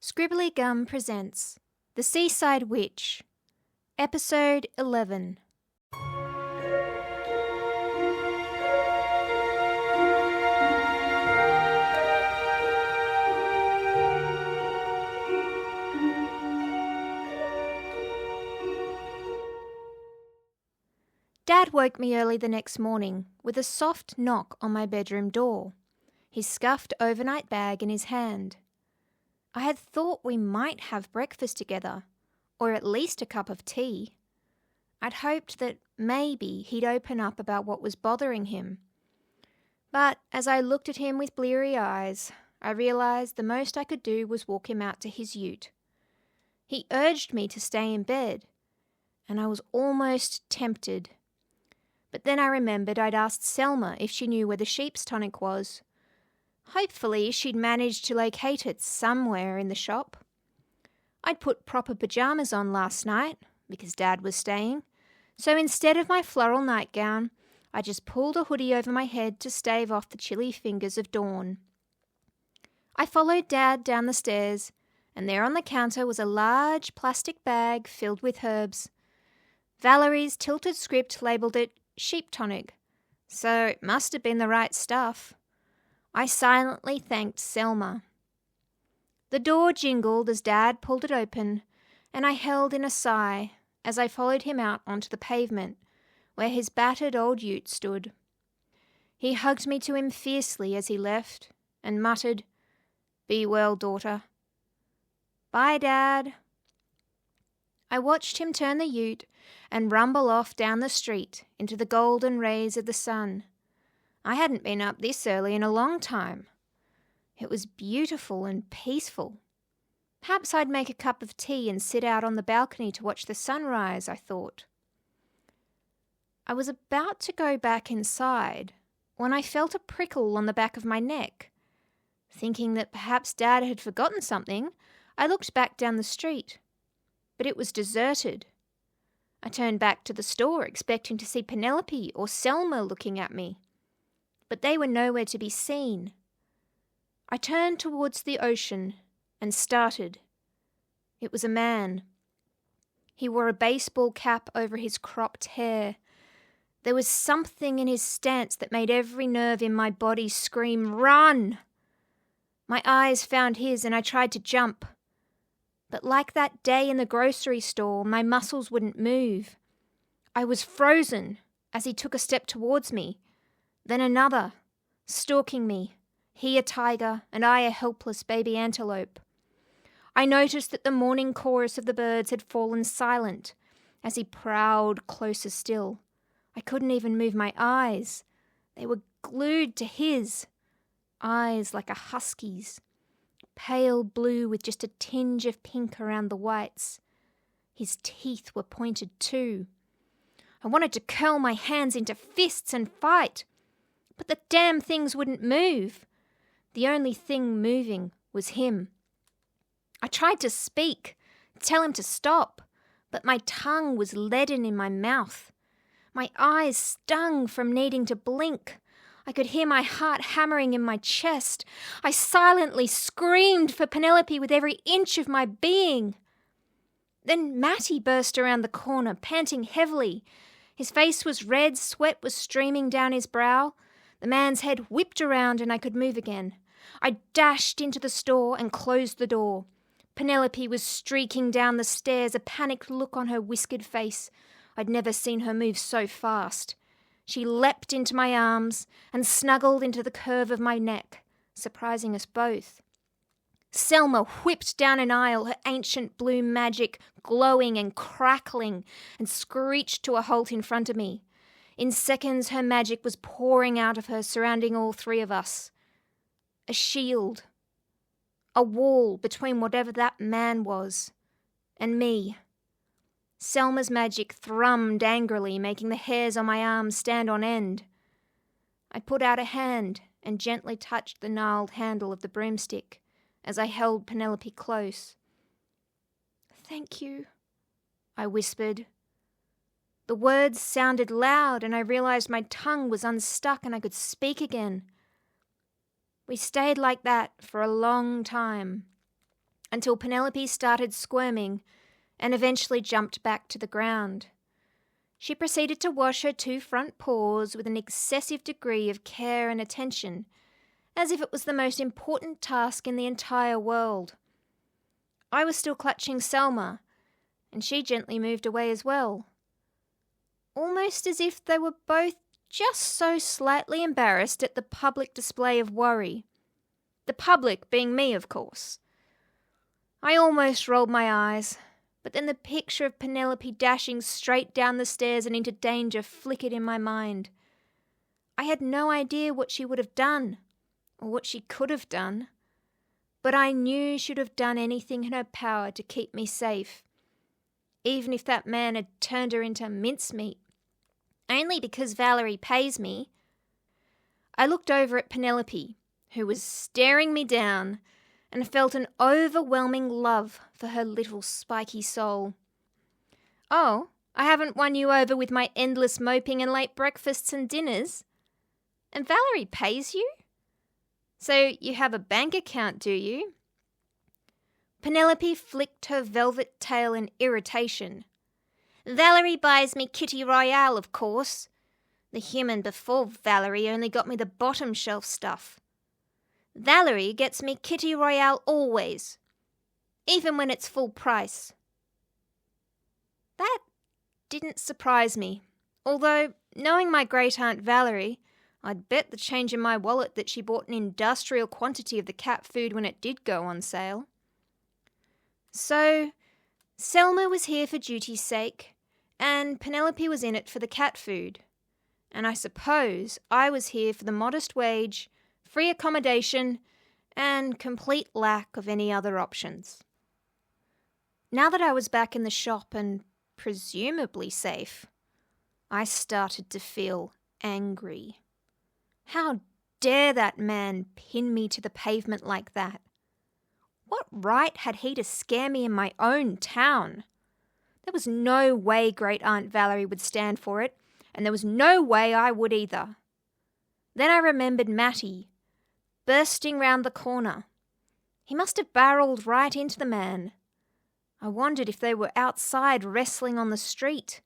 Scribbly Gum presents The Seaside Witch, Episode 11. Dad woke me early the next morning with a soft knock on my bedroom door, his scuffed overnight bag in his hand. I had thought we might have breakfast together, or at least a cup of tea. I'd hoped that maybe he'd open up about what was bothering him. But as I looked at him with bleary eyes, I realised the most I could do was walk him out to his ute. He urged me to stay in bed, and I was almost tempted. But then I remembered I'd asked Selma if she knew where the sheep's tonic was. Hopefully she'd managed to locate it somewhere in the shop. I'd put proper pyjamas on last night, because Dad was staying, so instead of my floral nightgown, I just pulled a hoodie over my head to stave off the chilly fingers of dawn. I followed Dad down the stairs, and there on the counter was a large plastic bag filled with herbs. Valerie's tilted script labelled it sheep tonic, so it must have been the right stuff. I silently thanked Selma. The door jingled as Dad pulled it open, and I held in a sigh as I followed him out onto the pavement, where his battered old ute stood. He hugged me to him fiercely as he left, and muttered, "Be well, daughter." "Bye, Dad." I watched him turn the ute and rumble off down the street into the golden rays of the sun. I hadn't been up this early in a long time. It was beautiful and peaceful. Perhaps I'd make a cup of tea and sit out on the balcony to watch the sunrise, I thought. I was about to go back inside when I felt a prickle on the back of my neck. Thinking that perhaps Dad had forgotten something, I looked back down the street. But it was deserted. I turned back to the store expecting to see Penelope or Selma looking at me. But they were nowhere to be seen. I turned towards the ocean and started. It was a man. He wore a baseball cap over his cropped hair. There was something in his stance that made every nerve in my body scream, "Run!" My eyes found his and I tried to jump. But like that day in the grocery store, my muscles wouldn't move. I was frozen as he took a step towards me. Then another, stalking me, he a tiger and I a helpless baby antelope. I noticed that the morning chorus of the birds had fallen silent as he prowled closer still. I couldn't even move my eyes. They were glued to his. Eyes like a husky's, pale blue with just a tinge of pink around the whites. His teeth were pointed too. I wanted to curl my hands into fists and fight. But the damn things wouldn't move. The only thing moving was him. I tried to speak, tell him to stop, but my tongue was leaden in my mouth. My eyes stung from needing to blink. I could hear my heart hammering in my chest. I silently screamed for Penelope with every inch of my being. Then Matty burst around the corner, panting heavily. His face was red, sweat was streaming down his brow. The man's head whipped around and I could move again. I dashed into the store and closed the door. Penelope was streaking down the stairs, a panicked look on her whiskered face. I'd never seen her move so fast. She leapt into my arms and snuggled into the curve of my neck, surprising us both. Selma whipped down an aisle, her ancient blue magic glowing and crackling, and screeched to a halt in front of me. In seconds, her magic was pouring out of her, surrounding all three of us. A shield. A wall between whatever that man was and me. Selma's magic thrummed angrily, making the hairs on my arms stand on end. I put out a hand and gently touched the gnarled handle of the broomstick as I held Penelope close. "Thank you," I whispered. The words sounded loud and I realised my tongue was unstuck and I could speak again. We stayed like that for a long time. until Penelope started squirming and eventually jumped back to the ground. She proceeded to wash her 2 front paws with an excessive degree of care and attention, as if it was the most important task in the entire world. I was still clutching Selma, and she gently moved away as well, almost as if they were both just so slightly embarrassed at the public display of worry. The public being me, of course. I almost rolled my eyes, but then the picture of Penelope dashing straight down the stairs and into danger flickered in my mind. I had no idea what she would have done, or what she could have done, but I knew she would have done anything in her power to keep me safe, even if that man had turned her into mincemeat, only because Valerie pays me. I looked over at Penelope, who was staring me down, and felt an overwhelming love for her little spiky soul. "Oh, I haven't won you over with my endless moping and late breakfasts and dinners. And Valerie pays you? So you have a bank account, do you?" Penelope flicked her velvet tail in irritation. "Valerie buys me Kitty Royale, of course. The human before Valerie only got me the bottom shelf stuff. Valerie gets me Kitty Royale always, even when it's full price." That didn't surprise me, although, knowing my great-aunt Valerie, I'd bet the change in my wallet that she bought an industrial quantity of the cat food when it did go on sale. So, Selma was here for duty's sake, and Penelope was in it for the cat food. And I suppose I was here for the modest wage, free accommodation, and complete lack of any other options. Now that I was back in the shop and presumably safe, I started to feel angry. How dare that man pin me to the pavement like that? What right had he to scare me in my own town? There was no way Great Aunt Valerie would stand for it, and there was no way I would either. Then I remembered Matty, bursting round the corner. He must have barreled right into the man. I wondered if they were outside wrestling on the street,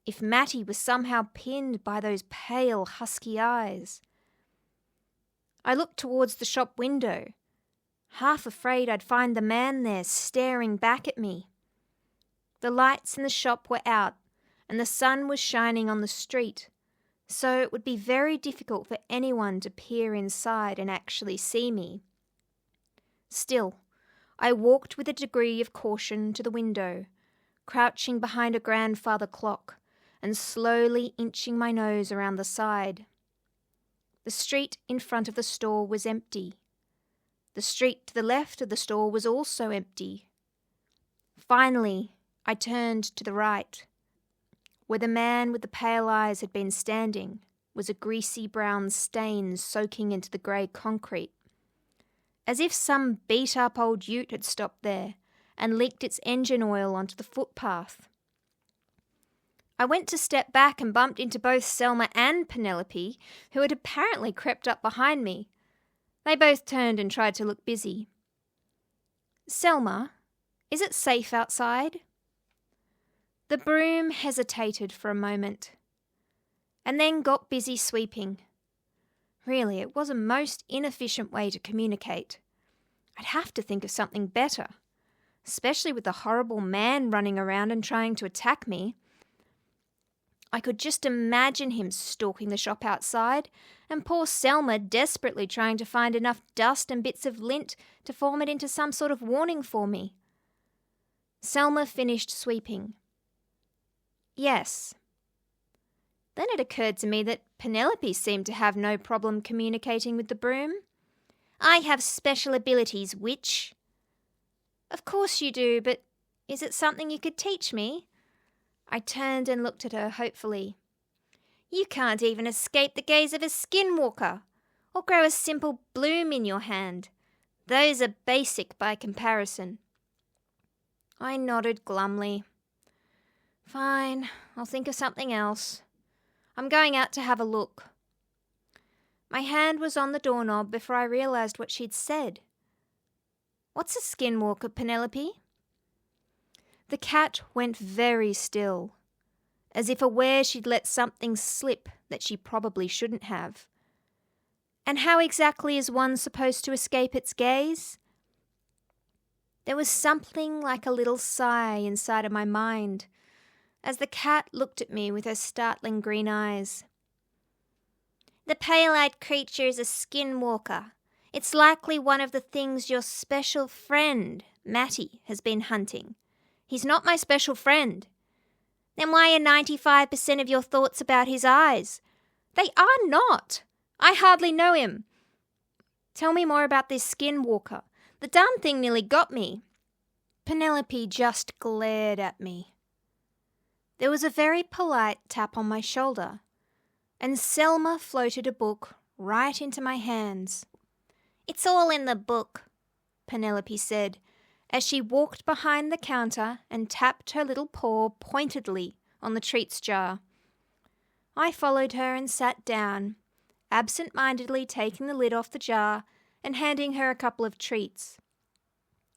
if Matty was somehow pinned by those pale, husky eyes. I looked towards the shop window, half afraid I'd find the man there staring back at me. The lights in the shop were out, and the sun was shining on the street, so it would be very difficult for anyone to peer inside and actually see me. Still, I walked with a degree of caution to the window, crouching behind a grandfather clock and slowly inching my nose around the side. The street in front of the store was empty. The street to the left of the store was also empty. Finally, I turned to the right. Where the man with the pale eyes had been standing was a greasy brown stain soaking into the grey concrete, as if some beat-up old ute had stopped there and leaked its engine oil onto the footpath. I went to step back and bumped into both Selma and Penelope, who had apparently crept up behind me. They both turned and tried to look busy. "Selma, is it safe outside?" The broom hesitated for a moment, and then got busy sweeping. Really, it was a most inefficient way to communicate. I'd have to think of something better, especially with the horrible man running around and trying to attack me. I could just imagine him stalking the shop outside, and poor Selma desperately trying to find enough dust and bits of lint to form it into some sort of warning for me. Selma finished sweeping. "Yes." Then it occurred to me that Penelope seemed to have no problem communicating with the broom. "I have special abilities, witch." "Of course you do, but is it something you could teach me?" I turned and looked at her hopefully. "You can't even escape the gaze of a skinwalker, or grow a simple bloom in your hand. Those are basic by comparison." I nodded glumly. "Fine, I'll think of something else. I'm going out to have a look." My hand was on the doorknob before I realised what she'd said. What's a skinwalker, Penelope?" The cat went very still, as if aware she'd let something slip that she probably shouldn't have. "And how exactly is one supposed to escape its gaze?" There was something like a little sigh inside of my mind as the cat looked at me with her startling green eyes. "The pale-eyed creature is a skinwalker. It's likely one of the things your special friend, Matty, has been hunting. He's not my special friend." "Then why are 95% of your thoughts about his eyes?" "They are not. I hardly know him." "Tell me more about this skinwalker. The darn thing nearly got me." Penelope just glared at me. There was a very polite tap on my shoulder, and Selma floated a book right into my hands. "It's all in the book," Penelope said, as she walked behind the counter and tapped her little paw pointedly on the treats jar. I followed her and sat down, absent-mindedly taking the lid off the jar and handing her a couple of treats.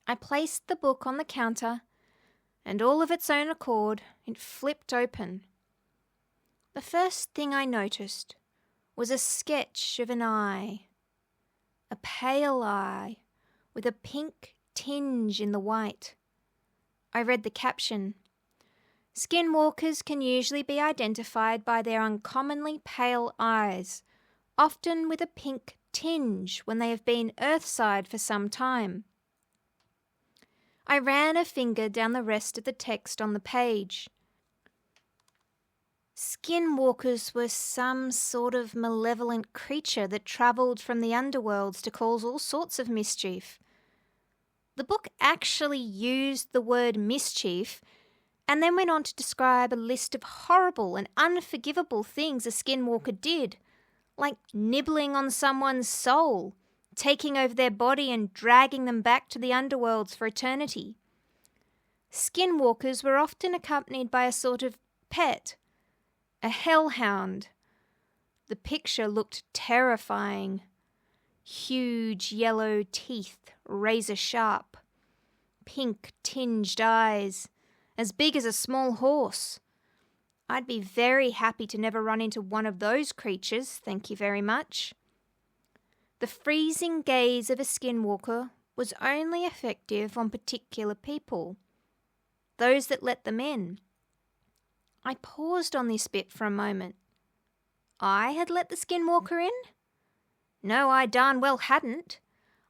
I placed the book on the counter, and all of its own accord, it flipped open. The first thing I noticed was a sketch of an eye, a pale eye with a pink tinge in the white. I read the caption. "Skinwalkers can usually be identified by their uncommonly pale eyes, often with a pink tinge when they have been earthside for some time." I ran a finger down the rest of the text on the page. Skinwalkers were some sort of malevolent creature that travelled from the underworlds to cause all sorts of mischief. The book actually used the word mischief and then went on to describe a list of horrible and unforgivable things a skinwalker did, like nibbling on someone's soul, taking over their body and dragging them back to the underworlds for eternity. Skinwalkers were often accompanied by a sort of pet, a hellhound. The picture looked terrifying. Huge yellow teeth, razor sharp. Pink tinged eyes, as big as a small horse. I'd be very happy to never run into one of those creatures, thank you very much. The freezing gaze of a skinwalker was only effective on particular people, those that let them in. I paused on this bit for a moment. I had let the skinwalker in? No, I darn well hadn't.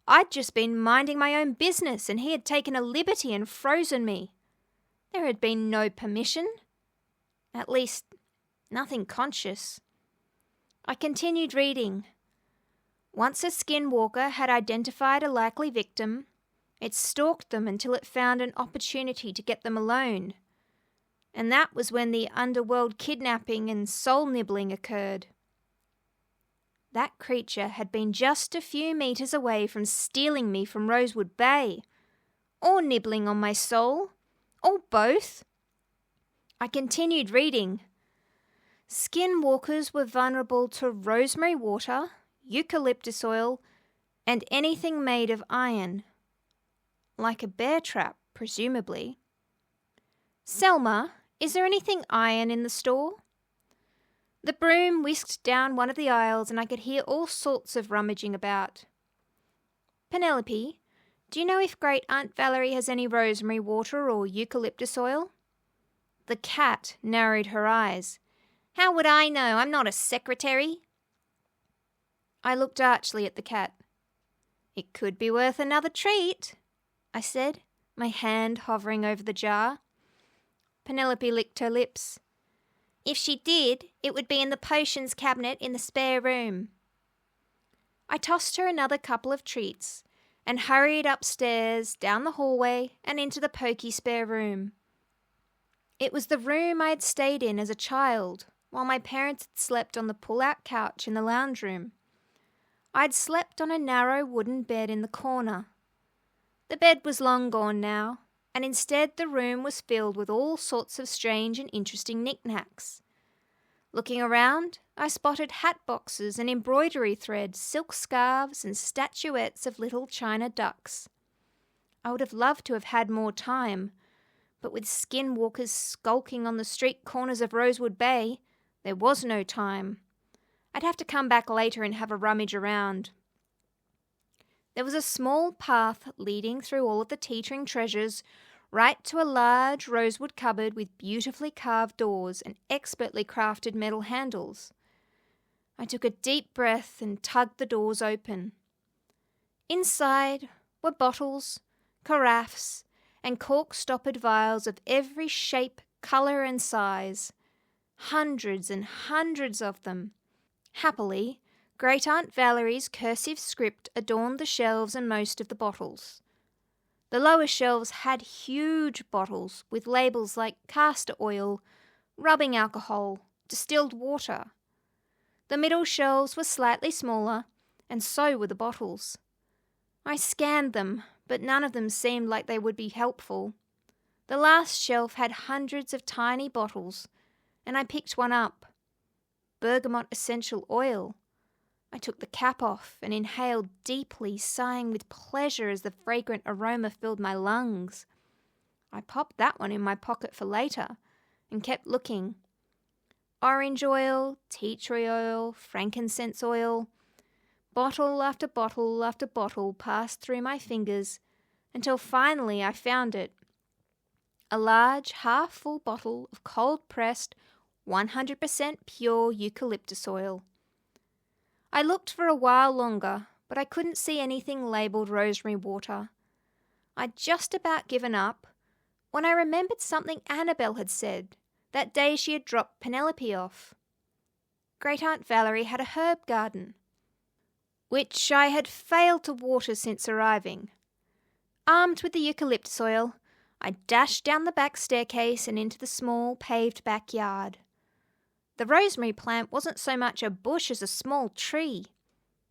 I'd just been minding my own business and he had taken a liberty and frozen me. There had been no permission. At least, nothing conscious. I continued reading. Once a skinwalker had identified a likely victim, it stalked them until it found an opportunity to get them alone. And that was when the underworld kidnapping and soul nibbling occurred. That creature had been just a few meters away from stealing me from Rosewood Bay, or nibbling on my soul, or both. I continued reading. Skinwalkers were vulnerable to rosemary water, eucalyptus oil, and anything made of iron. Like a bear trap, presumably. Selma, is there anything iron in the store? The broom whisked down one of the aisles and I could hear all sorts of rummaging about. Penelope, do you know if Great Aunt Valerie has any rosemary water or eucalyptus oil? The cat narrowed her eyes. How would I know? I'm not a secretary. I looked archly at the cat. It could be worth another treat, I said, my hand hovering over the jar. Penelope licked her lips. If she did, it would be in the potions cabinet in the spare room. I tossed her another couple of treats and hurried upstairs, down the hallway, and into the poky spare room. It was the room I had stayed in as a child, while my parents had slept on the pull-out couch in the lounge room. I'd slept on a narrow wooden bed in the corner. The bed was long gone now, and instead the room was filled with all sorts of strange and interesting knickknacks. Looking around, I spotted hat boxes and embroidery thread, silk scarves and statuettes of little china ducks. I would have loved to have had more time, but with skinwalkers skulking on the street corners of Rosewood Bay, there was no time. I'd have to come back later and have a rummage around. There was a small path leading through all of the teetering treasures right to a large rosewood cupboard with beautifully carved doors and expertly crafted metal handles. I took a deep breath and tugged the doors open. Inside were bottles, carafes, and cork-stoppered vials of every shape, colour and size. Hundreds and hundreds of them. Happily, Great-Aunt Valerie's cursive script adorned the shelves and most of the bottles. The lower shelves had huge bottles with labels like castor oil, rubbing alcohol, distilled water. The middle shelves were slightly smaller, and so were the bottles. I scanned them, but none of them seemed like they would be helpful. The last shelf had hundreds of tiny bottles, and I picked one up. Bergamot essential oil. I took the cap off and inhaled deeply, sighing with pleasure as the fragrant aroma filled my lungs. I popped that one in my pocket for later and kept looking. Orange oil, tea tree oil, frankincense oil. Bottle after bottle after bottle passed through my fingers until finally I found it. A large half-full bottle of cold-pressed, 100% pure eucalyptus oil. I looked for a while longer, but I couldn't see anything labelled rosemary water. I'd just about given up when I remembered something Annabelle had said that day she had dropped Penelope off. Great-Aunt Valerie had a herb garden, which I had failed to water since arriving. Armed with the eucalyptus oil, I dashed down the back staircase and into the small paved backyard. The rosemary plant wasn't so much a bush as a small tree.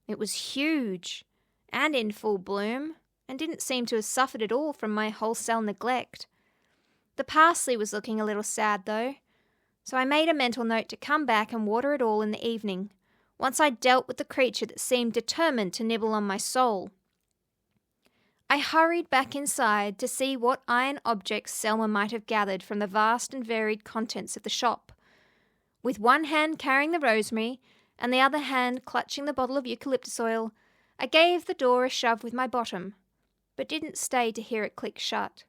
It was huge and in full bloom and didn't seem to have suffered at all from my wholesale neglect. The parsley was looking a little sad though, so I made a mental note to come back and water it all in the evening, once I'd dealt with the creature that seemed determined to nibble on my soul. I hurried back inside to see what iron objects Selma might have gathered from the vast and varied contents of the shop. With one hand carrying the rosemary and the other hand clutching the bottle of eucalyptus oil, I gave the door a shove with my bottom, but didn't stay to hear it click shut.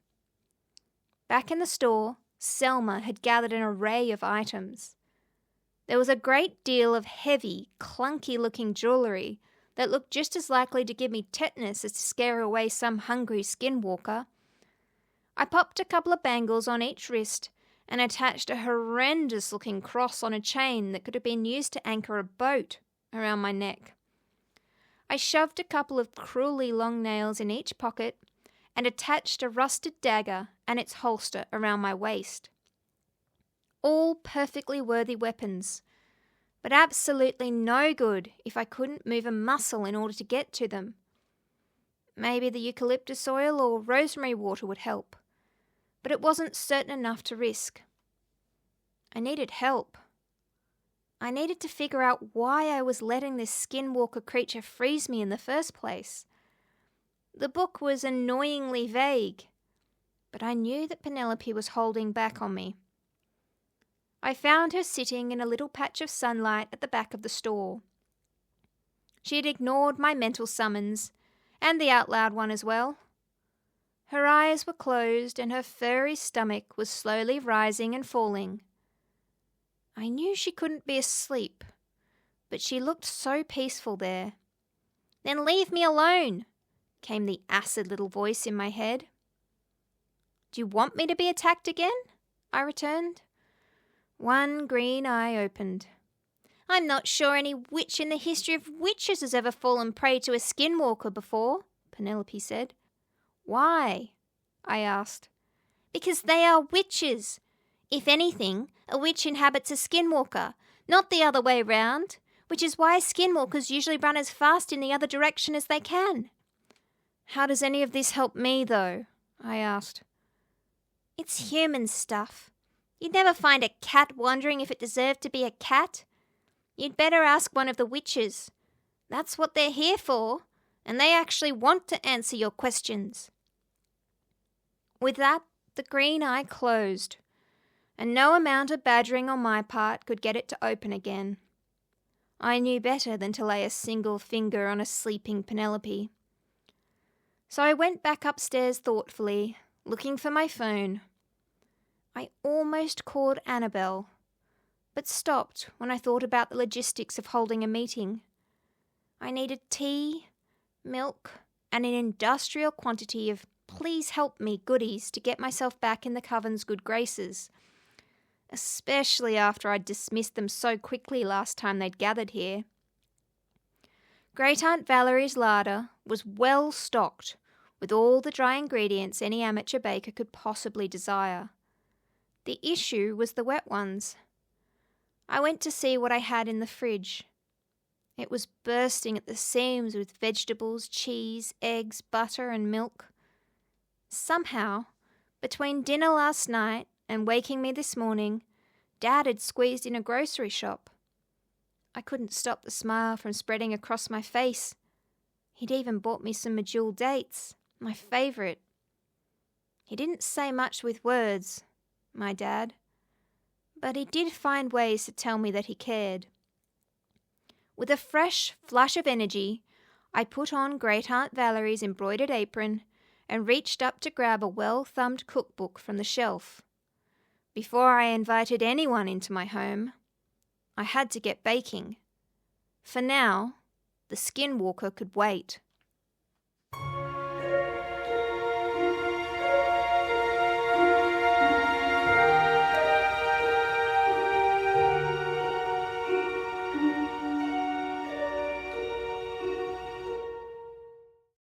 Back in the store, Selma had gathered an array of items. There was a great deal of heavy, clunky-looking jewellery that looked just as likely to give me tetanus as to scare away some hungry skinwalker. I popped a couple of bangles on each wrist and attached a horrendous-looking cross on a chain that could have been used to anchor a boat around my neck. I shoved a couple of cruelly long nails in each pocket and attached a rusted dagger and its holster around my waist. All perfectly worthy weapons, but absolutely no good if I couldn't move a muscle in order to get to them. Maybe the eucalyptus oil or rosemary water would help, but it wasn't certain enough to risk. I needed help. I needed to figure out why I was letting this skinwalker creature freeze me in the first place. The book was annoyingly vague, but I knew that Penelope was holding back on me. I found her sitting in a little patch of sunlight at the back of the store. She had ignored my mental summons, and the out-loud one as well. Her eyes were closed and her furry stomach was slowly rising and falling. I knew she couldn't be asleep, but she looked so peaceful there. "Then leave me alone," came the acid little voice in my head. "Do you want me to be attacked again?" I returned. One green eye opened. "I'm not sure any witch in the history of witches has ever fallen prey to a skinwalker before," Penelope said. "Why?" I asked. "Because they are witches. If anything, a witch inhabits a skinwalker, not the other way round, which is why skinwalkers usually run as fast in the other direction as they can." "How does any of this help me, though?" I asked. "It's human stuff. You'd never find a cat wondering if it deserved to be a cat. You'd better ask one of the witches. That's what they're here for, and they actually want to answer your questions." With that, the green eye closed, and no amount of badgering on my part could get it to open again. I knew better than to lay a single finger on a sleeping Penelope. So I went back upstairs thoughtfully, looking for my phone. I almost called Annabelle, but stopped when I thought about the logistics of holding a meeting. I needed tea, milk, and an industrial quantity of please help me goodies to get myself back in the coven's good graces, especially after I'd dismissed them so quickly last time they'd gathered here. Great Aunt Valerie's larder was well stocked with all the dry ingredients any amateur baker could possibly desire. The issue was the wet ones. I went to see what I had in the fridge. It was bursting at the seams with vegetables, cheese, eggs, butter, and milk. Somehow, between dinner last night and waking me this morning, Dad had squeezed in a grocery shop. I couldn't stop the smile from spreading across my face. He'd even bought me some medjool dates, my favourite. He didn't say much with words, my dad, but he did find ways to tell me that he cared. With a fresh flush of energy, I put on Great Aunt Valerie's embroidered apron and reached up to grab a well-thumbed cookbook from the shelf. Before I invited anyone into my home, I had to get baking. For now, the skinwalker could wait.